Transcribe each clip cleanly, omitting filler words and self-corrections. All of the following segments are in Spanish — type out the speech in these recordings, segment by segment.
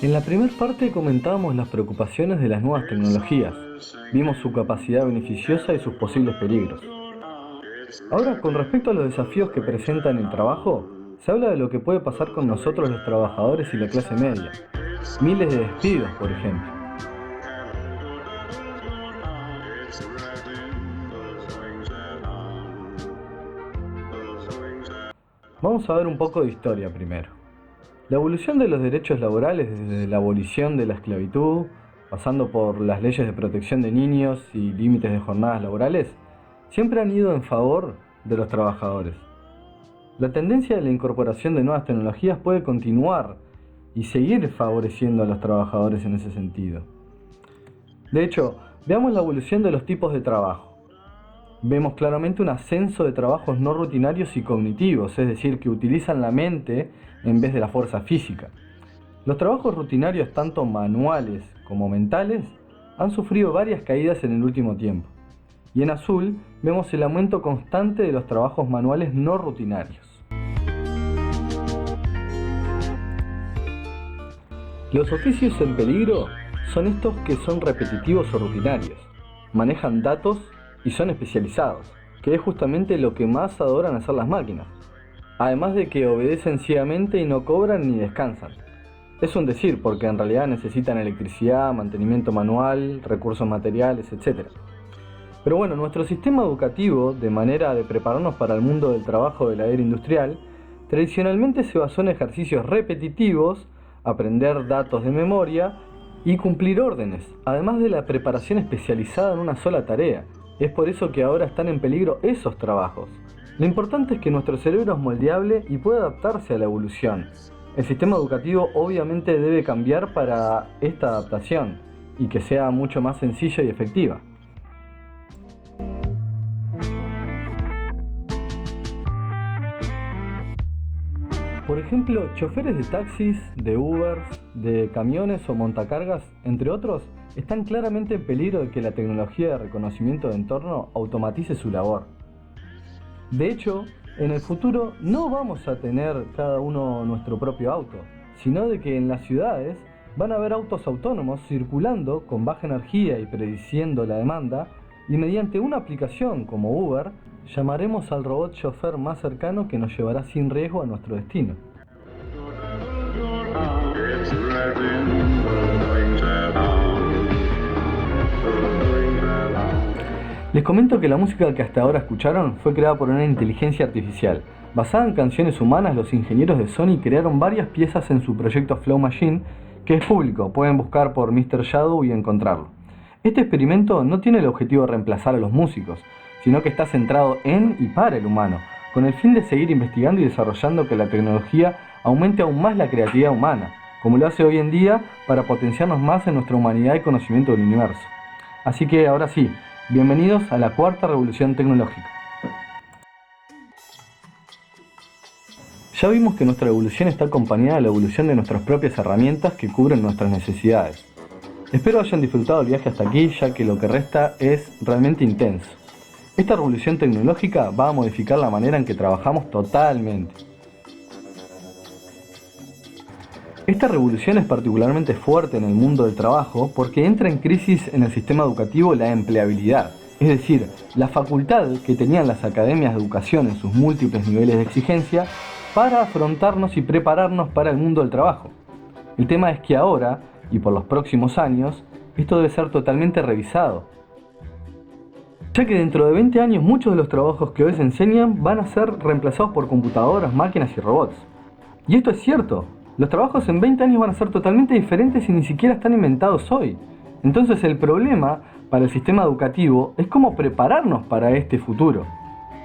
En la primera parte comentábamos las preocupaciones de las nuevas tecnologías, vimos su capacidad beneficiosa y sus posibles peligros. Ahora, con respecto a los desafíos que presentan el trabajo, se habla de lo que puede pasar con nosotros los trabajadores y la clase media. Miles de despidos, por ejemplo. Vamos a ver un poco de historia primero. La evolución de los derechos laborales desde la abolición de la esclavitud, pasando por las leyes de protección de niños y límites de jornadas laborales, siempre han ido en favor de los trabajadores. La tendencia de la incorporación de nuevas tecnologías puede continuar y seguir favoreciendo a los trabajadores en ese sentido. De hecho, veamos la evolución de los tipos de trabajo. Vemos claramente un ascenso de trabajos no rutinarios y cognitivos, es decir, que utilizan la mente en vez de la fuerza física. Los trabajos rutinarios, tanto manuales como mentales, han sufrido varias caídas en el último tiempo. Y en azul vemos el aumento constante de los trabajos manuales no rutinarios. Los oficios en peligro son estos que son repetitivos o rutinarios, manejan datos y son especializados, que es justamente lo que más adoran hacer las máquinas, además de que obedecen ciegamente y no cobran ni descansan. Es un decir, porque en realidad necesitan electricidad, mantenimiento manual, recursos materiales, etc. Pero bueno, nuestro sistema educativo, de manera de prepararnos para el mundo del trabajo de la era industrial, tradicionalmente se basó en ejercicios repetitivos, aprender datos de memoria y cumplir órdenes, además de la preparación especializada en una sola tarea. Es por eso que ahora están en peligro esos trabajos. Lo importante es que nuestro cerebro es moldeable y puede adaptarse a la evolución. El sistema educativo obviamente debe cambiar para esta adaptación y que sea mucho más sencilla y efectiva. Por ejemplo, choferes de taxis, de Ubers, de camiones o montacargas, entre otros, están claramente en peligro de que la tecnología de reconocimiento de entorno automatice su labor. De hecho, en el futuro no vamos a tener cada uno nuestro propio auto, sino de que en las ciudades van a haber autos autónomos circulando con baja energía y prediciendo la demanda, y mediante una aplicación como Uber, llamaremos al robot chofer más cercano que nos llevará sin riesgo a nuestro destino. Les comento que la música que hasta ahora escucharon fue creada por una inteligencia artificial. Basada en canciones humanas, los ingenieros de Sony crearon varias piezas en su proyecto Flow Machine, que es público, pueden buscar por Mr. Shadow y encontrarlo. Este experimento no tiene el objetivo de reemplazar a los músicos, sino que está centrado en y para el humano, con el fin de seguir investigando y desarrollando que la tecnología aumente aún más la creatividad humana, como lo hace hoy en día para potenciarnos más en nuestra humanidad y conocimiento del universo. Así que ahora sí, bienvenidos a la cuarta revolución tecnológica. Ya vimos que nuestra evolución está acompañada de la evolución de nuestras propias herramientas que cubren nuestras necesidades. Espero hayan disfrutado el viaje hasta aquí, ya que lo que resta es realmente intenso. Esta revolución tecnológica va a modificar la manera en que trabajamos totalmente. Esta revolución es particularmente fuerte en el mundo del trabajo porque entra en crisis en el sistema educativo la empleabilidad, es decir, la facultad que tenían las academias de educación en sus múltiples niveles de exigencia para afrontarnos y prepararnos para el mundo del trabajo. El tema es que ahora, y por los próximos años, esto debe ser totalmente revisado, ya que dentro de 20 años muchos de los trabajos que hoy se enseñan van a ser reemplazados por computadoras, máquinas y robots. Y esto es cierto. Los trabajos en 20 años van a ser totalmente diferentes y ni siquiera están inventados hoy. Entonces el problema para el sistema educativo es cómo prepararnos para este futuro.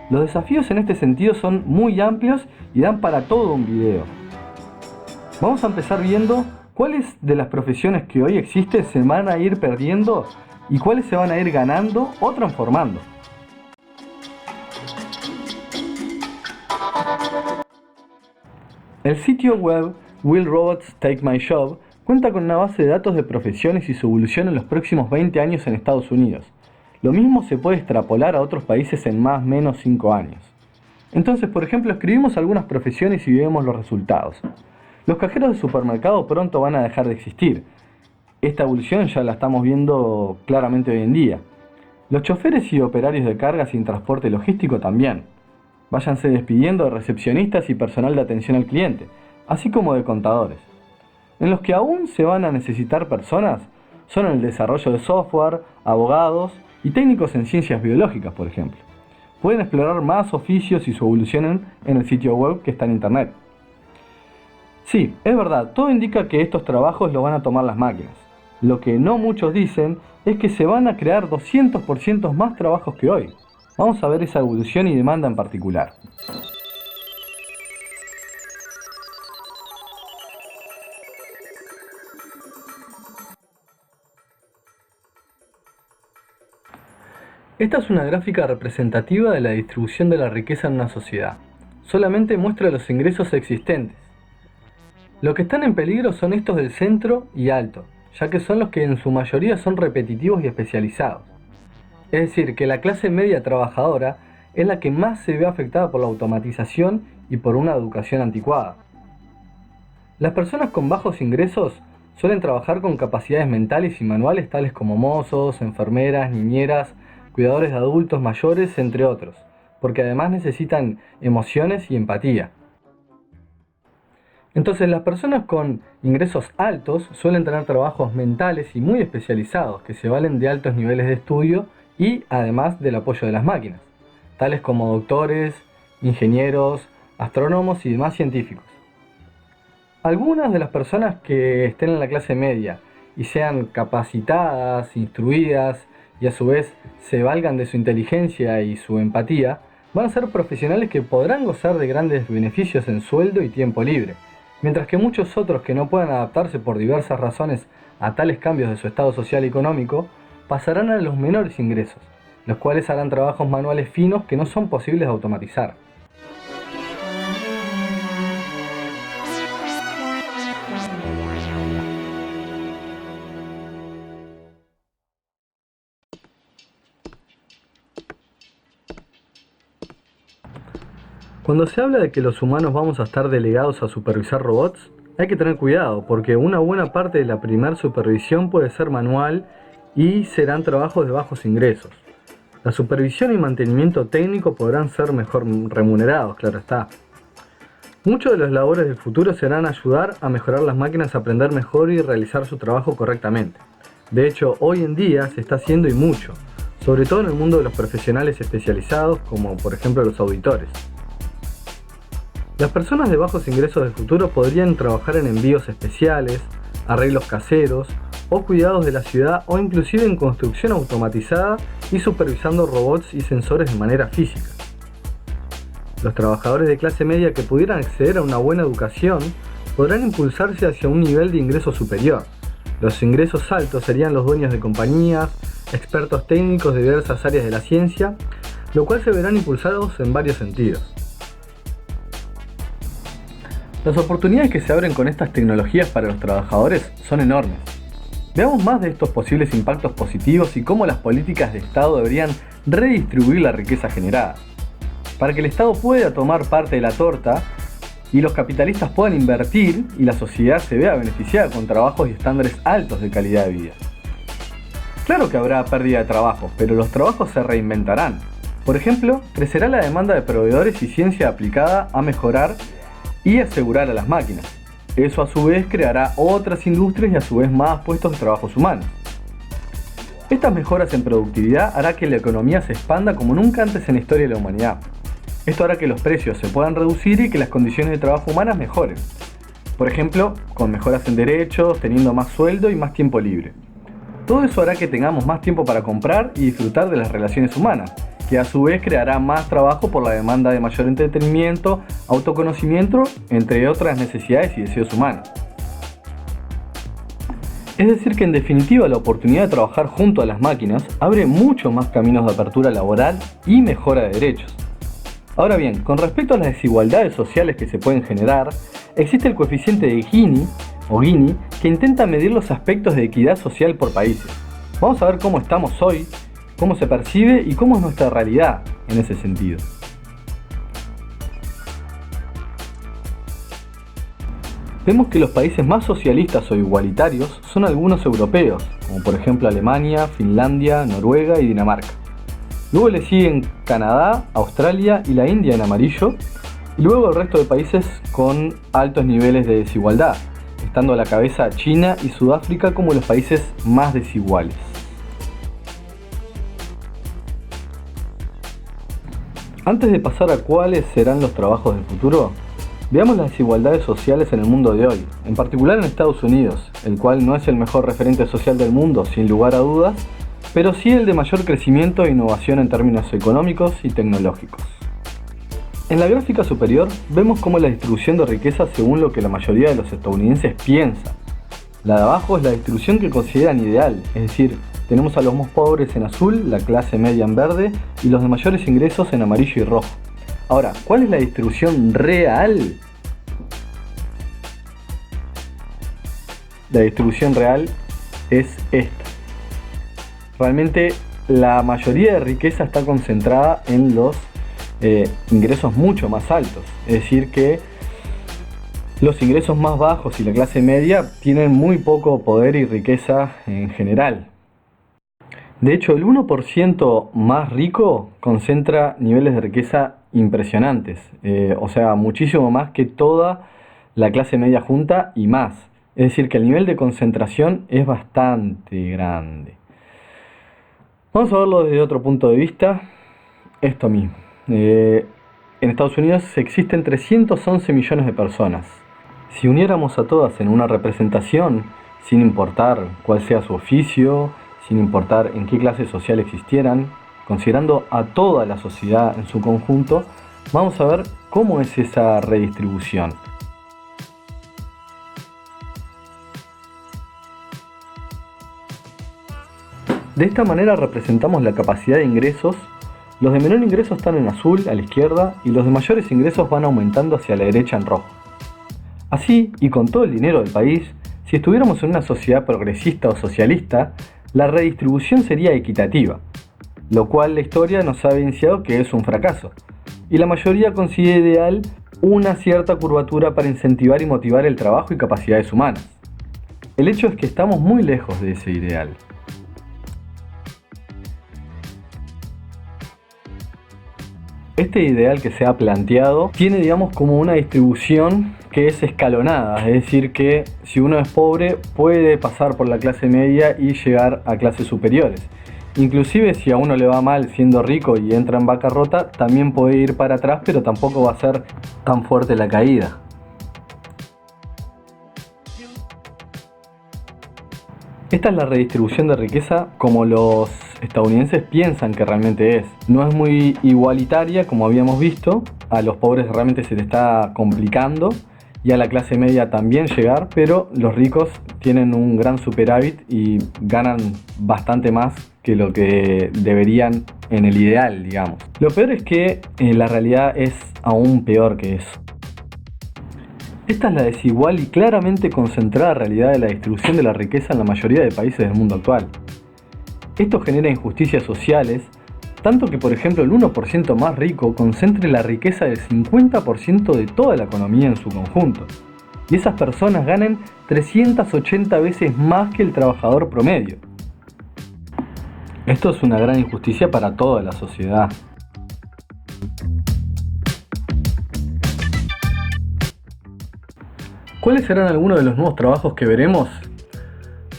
Los desafíos en este sentido son muy amplios y dan para todo un video. Vamos a empezar viendo cuáles de las profesiones que hoy existen se van a ir perdiendo y cuáles se van a ir ganando o transformando. El sitio web Will Robots Take My Job cuenta con una base de datos de profesiones y su evolución en los próximos 20 años en Estados Unidos. Lo mismo se puede extrapolar a otros países en más o menos 5 años. Entonces, por ejemplo, escribimos algunas profesiones y vemos los resultados. Los cajeros de supermercado pronto van a dejar de existir. Esta evolución ya la estamos viendo claramente hoy en día. Los choferes y operarios de carga sin transporte logístico también. Váyanse despidiendo de recepcionistas y personal de atención al cliente, así como de contadores. En los que aún se van a necesitar personas son el desarrollo de software, abogados y técnicos en ciencias biológicas, por ejemplo. Pueden explorar más oficios y su evolución en el sitio web que está en internet. Sí, es verdad, todo indica que estos trabajos los van a tomar las máquinas. Lo que no muchos dicen es que se van a crear 200% más trabajos que hoy. Vamos a ver esa evolución y demanda en particular. Esta es una gráfica representativa de la distribución de la riqueza en una sociedad. Solamente muestra los ingresos existentes. Los que están en peligro son estos del centro y alto, ya que son los que en su mayoría son repetitivos y especializados. Es decir, que la clase media trabajadora es la que más se ve afectada por la automatización y por una educación anticuada. Las personas con bajos ingresos suelen trabajar con capacidades mentales y manuales tales como mozos, enfermeras, niñeras, cuidadores de adultos mayores, entre otros, porque además necesitan emociones y empatía. Entonces las personas con ingresos altos suelen tener trabajos mentales y muy especializados que se valen de altos niveles de estudio y además del apoyo de las máquinas, tales como doctores, ingenieros, astrónomos y demás científicos. Algunas de las personas que estén en la clase media y sean capacitadas, instruidas y a su vez se valgan de su inteligencia y su empatía, van a ser profesionales que podrán gozar de grandes beneficios en sueldo y tiempo libre, mientras que muchos otros que no puedan adaptarse por diversas razones a tales cambios de su estado social y económico, pasarán a los menores ingresos, los cuales harán trabajos manuales finos que no son posibles de automatizar. Cuando se habla de que los humanos vamos a estar delegados a supervisar robots, hay que tener cuidado porque una buena parte de la primer supervisión puede ser manual y serán trabajos de bajos ingresos. La supervisión y mantenimiento técnico podrán ser mejor remunerados, claro está. Muchos de los labores del futuro serán ayudar a mejorar las máquinas a aprender mejor y realizar su trabajo correctamente. De hecho, hoy en día se está haciendo y mucho, sobre todo en el mundo de los profesionales especializados como por ejemplo los auditores. Las personas de bajos ingresos del futuro podrían trabajar en envíos especiales, arreglos caseros o cuidados de la ciudad o inclusive en construcción automatizada y supervisando robots y sensores de manera física. Los trabajadores de clase media que pudieran acceder a una buena educación podrán impulsarse hacia un nivel de ingreso superior. Los ingresos altos serían los dueños de compañías, expertos técnicos de diversas áreas de la ciencia, lo cual se verán impulsados en varios sentidos. Las oportunidades que se abren con estas tecnologías para los trabajadores son enormes. Veamos más de estos posibles impactos positivos y cómo las políticas de Estado deberían redistribuir la riqueza generada. Para que el Estado pueda tomar parte de la torta y los capitalistas puedan invertir y la sociedad se vea beneficiada con trabajos y estándares altos de calidad de vida. Claro que habrá pérdida de trabajo, pero los trabajos se reinventarán. Por ejemplo, crecerá la demanda de proveedores y ciencia aplicada a mejorar y asegurar a las máquinas. Eso a su vez creará otras industrias y a su vez más puestos de trabajos humanos. Estas mejoras en productividad hará que la economía se expanda como nunca antes en la historia de la humanidad. Esto hará que los precios se puedan reducir y que las condiciones de trabajo humanas mejoren. Por ejemplo, con mejoras en derechos, teniendo más sueldo y más tiempo libre. Todo eso hará que tengamos más tiempo para comprar y disfrutar de las relaciones humanas, que a su vez creará más trabajo por la demanda de mayor entretenimiento, autoconocimiento, entre otras necesidades y deseos humanos. Es decir que en definitiva la oportunidad de trabajar junto a las máquinas abre mucho más caminos de apertura laboral y mejora de derechos. Ahora bien, con respecto a las desigualdades sociales que se pueden generar, existe el coeficiente de Gini, que intenta medir los aspectos de equidad social por países. Vamos a ver cómo estamos hoy, cómo se percibe y cómo es nuestra realidad en ese sentido. Vemos que los países más socialistas o igualitarios son algunos europeos, como por ejemplo Alemania, Finlandia, Noruega y Dinamarca. Luego le siguen Canadá, Australia y la India en amarillo, y luego el resto de países con altos niveles de desigualdad, estando a la cabeza China y Sudáfrica como los países más desiguales. Antes de pasar a cuáles serán los trabajos del futuro, veamos las desigualdades sociales en el mundo de hoy, en particular en Estados Unidos, el cual no es el mejor referente social del mundo, sin lugar a dudas, pero sí el de mayor crecimiento e innovación en términos económicos y tecnológicos. En la gráfica superior vemos cómo es la distribución de riqueza según lo que la mayoría de los estadounidenses piensa. La de abajo es la distribución que consideran ideal, es decir, tenemos a los más pobres en azul, la clase media en verde y los de mayores ingresos en amarillo y rojo. Ahora, ¿cuál es la distribución real? La distribución real es esta. Realmente la mayoría de riqueza está concentrada en los ingresos mucho más altos. Es decir que los ingresos más bajos y la clase media tienen muy poco poder y riqueza en general. De hecho, el 1% más rico concentra niveles de riqueza impresionantes, o sea, muchísimo más que toda la clase media junta y más. Es decir, que el nivel de concentración es bastante grande. Vamos a verlo desde otro punto de vista, esto mismo. En Estados Unidos existen 311 millones de personas. Si uniéramos a todas en una representación, sin importar cuál sea su oficio, sin importar en qué clase social existieran, considerando a toda la sociedad en su conjunto, vamos a ver cómo es esa redistribución. De esta manera representamos la capacidad de ingresos. Los de menor ingreso están en azul a la izquierda y los de mayores ingresos van aumentando hacia la derecha en rojo. Así, y con todo el dinero del país, si estuviéramos en una sociedad progresista o socialista, la redistribución sería equitativa, lo cual la historia nos ha evidenciado que es un fracaso, y la mayoría considera ideal una cierta curvatura para incentivar y motivar el trabajo y capacidades humanas. El hecho es que estamos muy lejos de ese ideal. Este ideal que se ha planteado tiene, digamos, como una distribución que es escalonada, es decir que si uno es pobre puede pasar por la clase media y llegar a clases superiores. Inclusive si a uno le va mal siendo rico y entra en bancarrota, también puede ir para atrás, pero tampoco va a ser tan fuerte la caída. Esta es la redistribución de riqueza como los estadounidenses piensan que realmente es. No es muy igualitaria como habíamos visto, a los pobres realmente se les está complicando y a la clase media también llegar, pero los ricos tienen un gran superávit y ganan bastante más que lo que deberían en el ideal, digamos. Lo peor es que la realidad es aún peor que eso. Esta es la desigual y claramente concentrada realidad de la distribución de la riqueza en la mayoría de países del mundo actual. Esto genera injusticias sociales, tanto que por ejemplo el 1% más rico concentre la riqueza del 50% de toda la economía en su conjunto, y esas personas ganen 380 veces más que el trabajador promedio. Esto es una gran injusticia para toda la sociedad. ¿Cuáles serán algunos de los nuevos trabajos que veremos?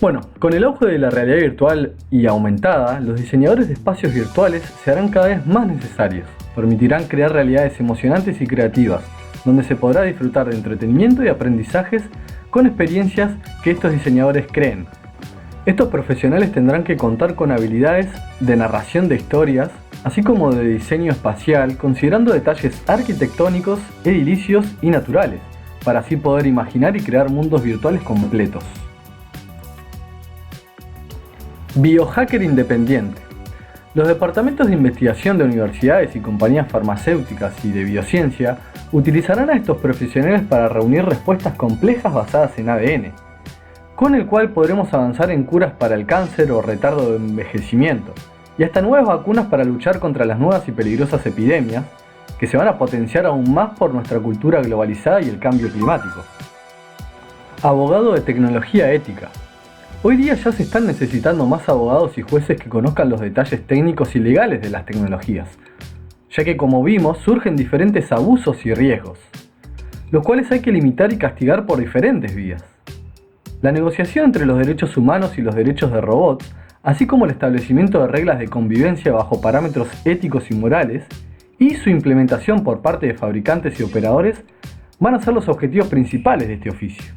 Bueno, con el auge de la realidad virtual y aumentada, los diseñadores de espacios virtuales se harán cada vez más necesarios. Permitirán crear realidades emocionantes y creativas, donde se podrá disfrutar de entretenimiento y aprendizajes con experiencias que estos diseñadores creen. Estos profesionales tendrán que contar con habilidades de narración de historias, así como de diseño espacial, considerando detalles arquitectónicos, edilicios y naturales, para así poder imaginar y crear mundos virtuales completos. Biohacker independiente. Los departamentos de investigación de universidades y compañías farmacéuticas y de biociencia utilizarán a estos profesionales para reunir respuestas complejas basadas en ADN, con el cual podremos avanzar en curas para el cáncer o retardo de envejecimiento, y hasta nuevas vacunas para luchar contra las nuevas y peligrosas epidemias, que se van a potenciar aún más por nuestra cultura globalizada y el cambio climático. Abogado de tecnología ética. Hoy día ya se están necesitando más abogados y jueces que conozcan los detalles técnicos y legales de las tecnologías, ya que como vimos surgen diferentes abusos y riesgos, los cuales hay que limitar y castigar por diferentes vías. La negociación entre los derechos humanos y los derechos de robots, así como el establecimiento de reglas de convivencia bajo parámetros éticos y morales, y su implementación por parte de fabricantes y operadores, van a ser los objetivos principales de este oficio.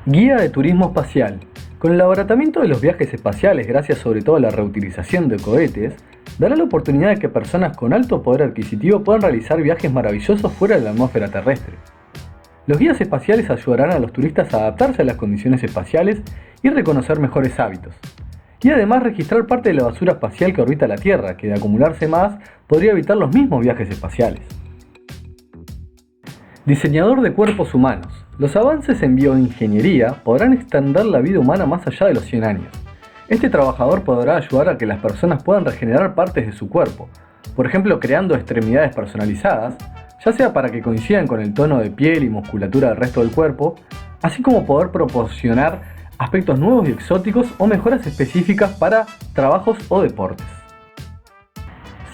Guía de turismo espacial. Con el abaratamiento de los viajes espaciales, gracias sobre todo a la reutilización de cohetes, dará la oportunidad de que personas con alto poder adquisitivo puedan realizar viajes maravillosos fuera de la atmósfera terrestre. Los guías espaciales ayudarán a los turistas a adaptarse a las condiciones espaciales y reconocer mejores hábitos. Y además registrar parte de la basura espacial que orbita la Tierra, que de acumularse más podría evitar los mismos viajes espaciales. Diseñador de cuerpos humanos. Los avances en bioingeniería podrán extender la vida humana más allá de los 100 años. Este trabajador podrá ayudar a que las personas puedan regenerar partes de su cuerpo, por ejemplo creando extremidades personalizadas, ya sea para que coincidan con el tono de piel y musculatura del resto del cuerpo, así como poder proporcionar aspectos nuevos y exóticos o mejoras específicas para trabajos o deportes.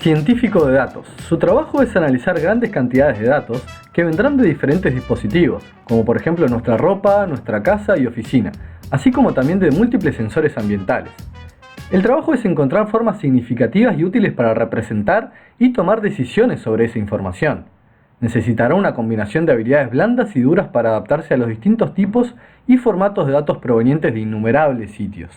Científico de datos. Su trabajo es analizar grandes cantidades de datos que vendrán de diferentes dispositivos, como por ejemplo nuestra ropa, nuestra casa y oficina, así como también de múltiples sensores ambientales. El trabajo es encontrar formas significativas y útiles para representar y tomar decisiones sobre esa información. Necesitará una combinación de habilidades blandas y duras para adaptarse a los distintos tipos y formatos de datos provenientes de innumerables sitios.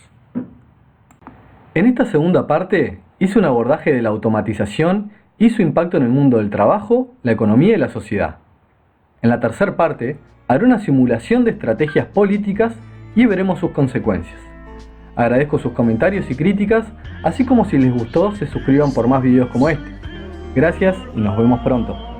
En esta segunda parte, hice un abordaje de la automatización y su impacto en el mundo del trabajo, la economía y la sociedad. En la tercera parte, haré una simulación de estrategias políticas y veremos sus consecuencias. Agradezco sus comentarios y críticas, así como si les gustó se suscriban por más videos como este. Gracias y nos vemos pronto.